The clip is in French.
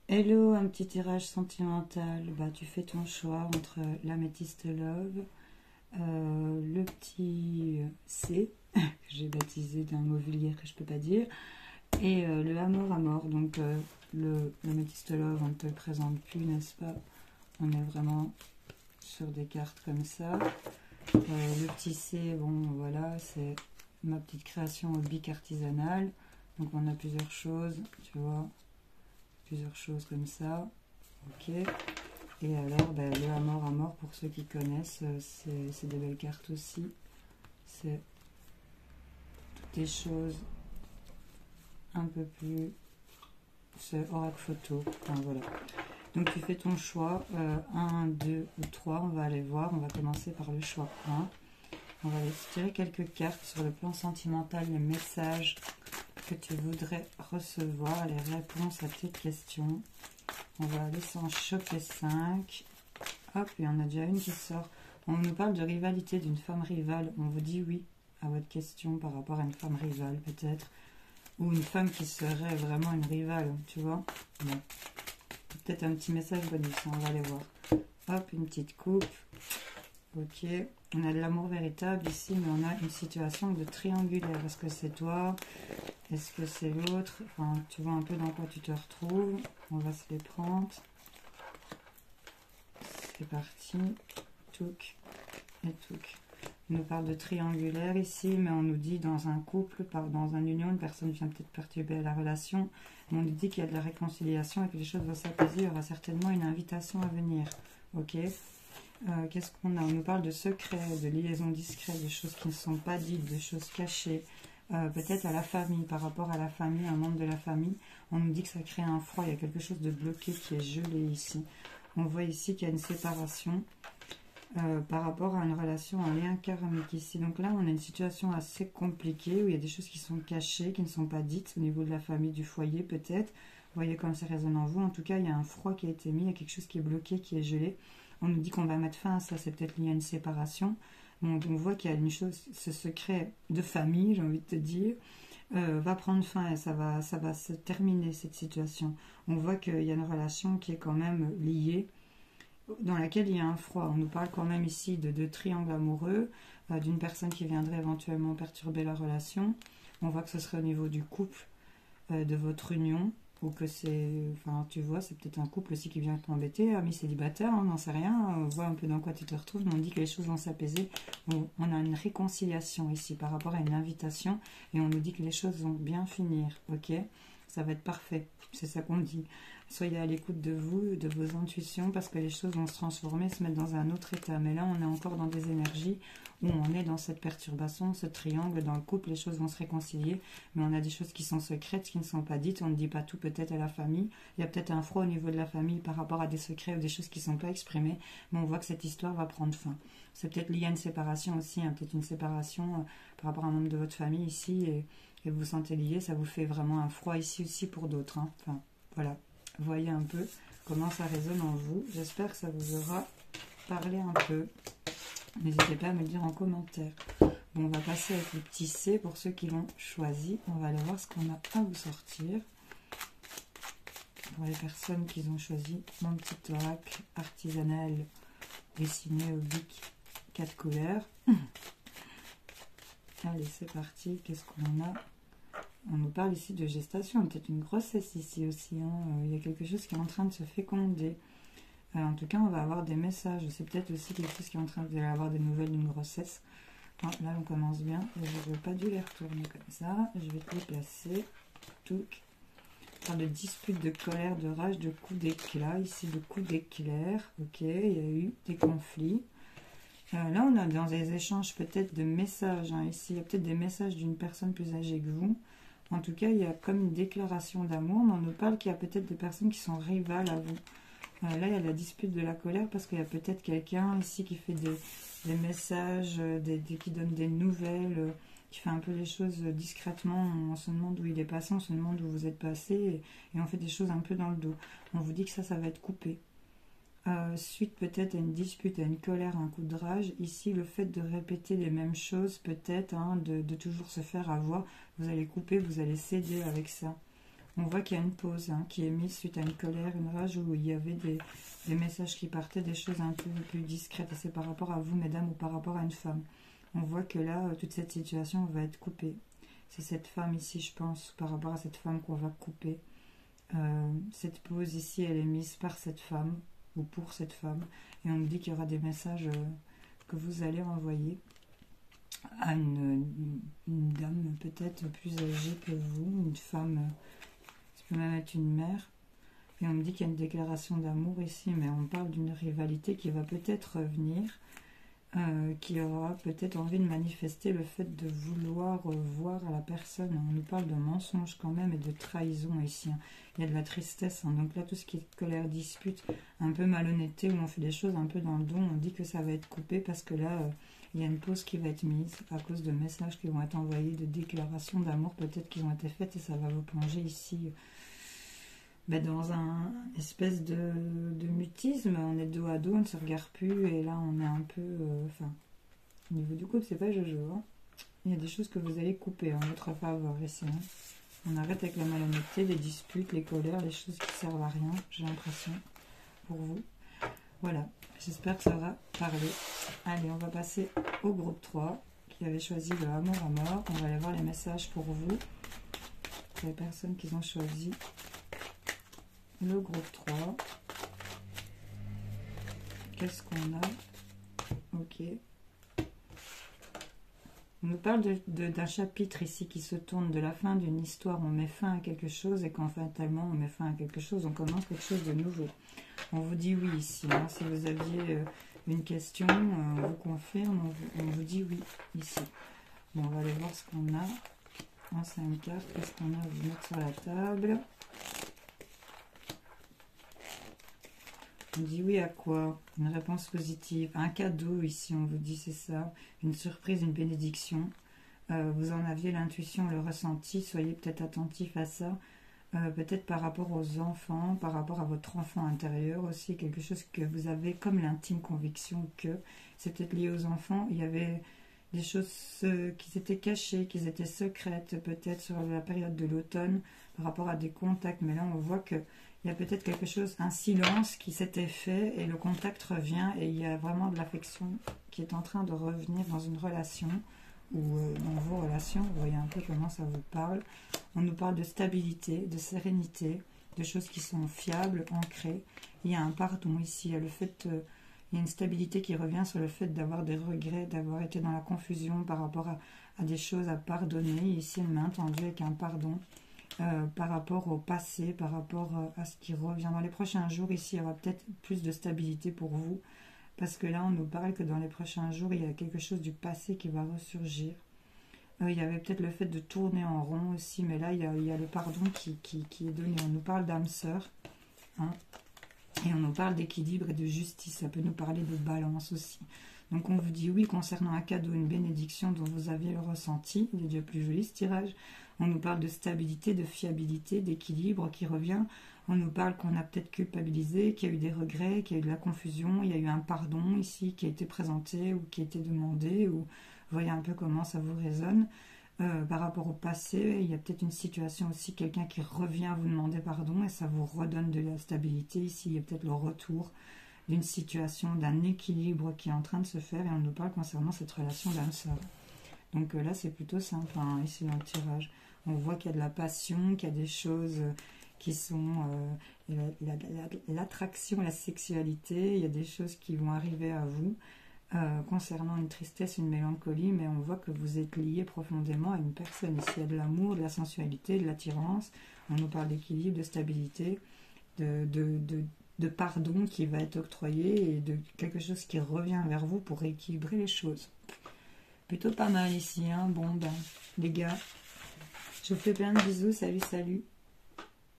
Hello, un petit tirage sentimental. Bah, tu fais ton choix entre l'améthyste love, le petit C, que j'ai baptisé d'un mot vulgaire que je peux pas dire, et le amour à mort. Donc, l'améthyste love, on ne te le présente plus, n'est-ce pas? On est vraiment sur des cartes comme ça. Le petit C, bon, voilà, c'est ma petite création bic artisanale. Donc, on a plusieurs choses, tu vois, plusieurs choses comme ça. Ok. Et alors, ben, le à mort, pour ceux qui connaissent, c'est des belles cartes aussi. C'est toutes des choses un peu plus... C'est oracle photo. Enfin, voilà. Donc tu fais ton choix. 1, 2 ou 3. On va aller voir. On va commencer par le choix 1. On va aller tirer quelques cartes sur le plan sentimental, les messages que tu voudrais recevoir, les réponses à tes questions. On va aller s'en choper 5. Hop, et on a déjà une qui sort. On nous parle de rivalité, d'une femme rivale. On vous dit oui à votre question par rapport à une femme rivale, peut-être. Ou une femme qui serait vraiment une rivale, tu vois. Bon. Peut-être un petit message bonus, on va aller voir. Hop, une petite coupe. Ok. On a de l'amour véritable ici, mais on a une situation de triangulaire. Est-ce que c'est toi? Est-ce que c'est l'autre? Enfin, tu vois un peu dans quoi tu te retrouves. On va se les prendre. C'est parti. Touk et touk. On nous parle de triangulaire ici, mais on nous dit dans un couple, dans une union, une personne vient peut-être perturber la relation. Mais on nous dit qu'il y a de la réconciliation et que les choses vont s'apaiser. Il y aura certainement une invitation à venir. Ok. Qu'est-ce qu'on a? On nous parle de secrets, de liaisons discrètes, de choses qui ne sont pas dites, de choses cachées. Peut-être à la famille, par rapport à la famille, un membre de la famille. On nous dit que ça crée un froid, il y a quelque chose de bloqué qui est gelé ici. On voit ici qu'il y a une séparation. Par rapport à une relation, un lien karmique ici. Donc là, on a une situation assez compliquée où il y a des choses qui sont cachées, qui ne sont pas dites au niveau de la famille, du foyer peut-être. Vous voyez comme ça résonne en vous. En tout cas, il y a un froid qui a été mis, il y a quelque chose qui est bloqué, qui est gelé. On nous dit qu'on va mettre fin à ça, c'est peut-être lié à une séparation. Donc on voit qu'il y a une chose, ce secret de famille, j'ai envie de te dire, va prendre fin et ça va se terminer cette situation. On voit qu'il y a une relation qui est quand même liée, dans laquelle il y a un froid. On nous parle quand même ici de deux triangles amoureux, d'une personne qui viendrait éventuellement perturber la relation. On voit que ce serait au niveau du couple, de votre union, ou que c'est, enfin tu vois, c'est peut-être un couple aussi qui vient t'embêter, amis célibataires, on n'en sait rien, on voit un peu dans quoi tu te retrouves, mais on dit que les choses vont s'apaiser. On a une réconciliation ici par rapport à une invitation, et on nous dit que les choses vont bien finir, ok? Ça va être parfait, c'est ça qu'on dit. Soyez à l'écoute de vous, de vos intuitions, parce que les choses vont se transformer, se mettre dans un autre état. Mais là, on est encore dans des énergies où on est dans cette perturbation, ce triangle. Dans le couple, les choses vont se réconcilier, mais on a des choses qui sont secrètes, qui ne sont pas dites. On ne dit pas tout peut-être à la famille. Il y a peut-être un froid au niveau de la famille par rapport à des secrets ou des choses qui ne sont pas exprimées, mais on voit que cette histoire va prendre fin. C'est peut-être lié à une séparation aussi, hein, peut-être une séparation par rapport à un membre de votre famille ici, et vous vous sentez lié, ça vous fait vraiment un froid ici aussi pour d'autres. Hein. Enfin, voilà. Voyez un peu comment ça résonne en vous. J'espère que ça vous aura parlé un peu. N'hésitez pas à me le dire en commentaire. Bon, on va passer avec le petit C pour ceux qui l'ont choisi. On va aller voir ce qu'on a à vous sortir. Pour les personnes qui ont choisi mon petit oracle artisanal dessiné au bic 4 couleurs. Allez, c'est parti. Qu'est-ce qu'on a? On nous parle ici de gestation, peut-être une grossesse ici aussi. Hein. Il y a quelque chose qui est en train de se féconder. En tout cas, on va avoir des messages. C'est peut-être aussi quelque chose qui est en train d'avoir des nouvelles d'une grossesse. Bon, là, on commence bien. Je n'ai pas dû les retourner comme ça. Je vais te les placer. Touc. On parle de dispute, de colère, de rage, de coups d'éclat. Ici, de coups d'éclair. Ok, il y a eu des conflits. Là, on est dans des échanges peut-être de messages. Hein. Ici, il y a peut-être des messages d'une personne plus âgée que vous. En tout cas, il y a comme une déclaration d'amour, mais on nous parle qu'il y a peut-être des personnes qui sont rivales à vous. Là, il y a la dispute de la colère parce qu'il y a peut-être quelqu'un ici qui fait des messages, qui donne des nouvelles, qui fait un peu les choses discrètement. On se demande où il est passé, on se demande où vous êtes passé, et on fait des choses un peu dans le dos. On vous dit que ça va être coupé. Suite peut-être à une dispute, à une colère, à un coup de rage. Ici, le fait de répéter les mêmes choses, peut-être, hein, de toujours se faire avoir, vous allez couper, vous allez céder avec ça. On voit qu'il y a une pause qui est mise suite à une colère, une rage, où il y avait des messages qui partaient, des choses un peu plus discrètes. Et c'est par rapport à vous, mesdames, ou par rapport à une femme. On voit que là, toute cette situation va être coupée. C'est cette femme ici, je pense, par rapport à cette femme qu'on va couper. Cette pause ici, elle est mise par cette femme, ou pour cette femme. Et on me dit qu'il y aura des messages que vous allez envoyer à une dame peut-être plus âgée que vous, une femme, ça peut même être une mère. Et on me dit qu'il y a une déclaration d'amour ici, mais on parle d'une rivalité qui va peut-être revenir, qui aura peut-être envie de manifester le fait de vouloir voir à la personne. On nous parle de mensonge quand même et de trahison ici. Il y a de la tristesse. Donc là, tout ce qui est colère, dispute, un peu malhonnêteté, où on fait des choses un peu dans le don, on dit que ça va être coupé parce que là, il y a une pause qui va être mise à cause de messages qui vont être envoyés, de déclarations d'amour peut-être qui ont été faites, et ça va vous plonger ici dans un espèce de mutisme. On est dos à dos, on ne se regarde plus, et là on est un peu... au niveau du couple, c'est pas Jojo. Il y a des choses que vous allez couper en votre faveur ici. On arrête avec la malhonnêteté, les disputes, les colères, les choses qui servent à rien, j'ai l'impression, pour vous. Voilà, j'espère que ça va parler. Allez, on va passer au groupe 3, qui avait choisi le amour à mort. On va aller voir les messages pour vous, pour les personnes qui ont choisi le groupe 3. Qu'est-ce qu'on a? Ok. On nous parle d'un chapitre ici qui se tourne de la fin d'une histoire. On met fin à quelque chose, et quand fatalement on met fin à quelque chose, on commence quelque chose de nouveau. On vous dit oui ici. Si vous aviez une question, on vous confirme, on vous dit oui ici. Bon, on va aller voir ce qu'on a en 5 cartes. Qu'est-ce qu'on a à vous mettre sur la table? On dit oui à quoi? Une réponse positive. Un cadeau ici, on vous dit, c'est ça. Une surprise, une bénédiction. Vous en aviez l'intuition, le ressenti. Soyez peut-être attentif à ça. Peut-être par rapport aux enfants, par rapport à votre enfant intérieur aussi. Quelque chose que vous avez comme l'intime conviction que c'est peut-être lié aux enfants. Il y avait des choses qui étaient cachées, qui étaient secrètes, peut-être sur la période de l'automne, par rapport à des contacts. Mais là, on voit que il y a peut-être quelque chose, un silence qui s'était fait, et le contact revient, et il y a vraiment de l'affection qui est en train de revenir dans une relation, ou dans vos relations. Vous voyez un peu comment ça vous parle. On nous parle de stabilité, de sérénité, de choses qui sont fiables, ancrées. Il y a un pardon ici, il y a il y a une stabilité qui revient sur le fait d'avoir des regrets, d'avoir été dans la confusion par rapport à des choses à pardonner. Ici, une main tendue avec un pardon. Par rapport au passé, par rapport à ce qui revient dans les prochains jours. Ici, il y aura peut-être plus de stabilité pour vous, parce que là, on nous parle que dans les prochains jours, il y a quelque chose du passé qui va ressurgir. Il y avait peut-être le fait de tourner en rond aussi, mais là, il y a le pardon qui est donné. On nous parle d'âme sœur, et on nous parle d'équilibre et de justice. Ça peut nous parler de balance aussi. Donc, on vous dit oui concernant un cadeau, une bénédiction dont vous avez le ressenti. Il est déjà plus joli ce tirage. On nous parle de stabilité, de fiabilité, d'équilibre qui revient. On nous parle qu'on a peut-être culpabilisé, qu'il y a eu des regrets, qu'il y a eu de la confusion. Il y a eu un pardon ici qui a été présenté ou qui a été demandé. Ou vous voyez un peu comment ça vous résonne. Par rapport au passé, il y a peut-être une situation aussi, quelqu'un qui revient vous demander pardon, et ça vous redonne de la stabilité. Ici, il y a peut-être le retour d'une situation, d'un équilibre qui est en train de se faire, et on nous parle concernant cette relation d'âme sœur. Donc là, c'est plutôt simple, ici dans le tirage. On voit qu'il y a de la passion, qu'il y a des choses qui sont l'attraction, la sexualité. Il y a des choses qui vont arriver à vous concernant une tristesse, une mélancolie, mais on voit que vous êtes lié profondément à une personne. Ici, il y a de l'amour, de la sensualité, de l'attirance. On nous parle d'équilibre, de stabilité, de pardon qui va être octroyé, et de quelque chose qui revient vers vous pour équilibrer les choses. Plutôt pas mal ici. Bon, les gars, je vous fais plein de bisous. Salut, salut.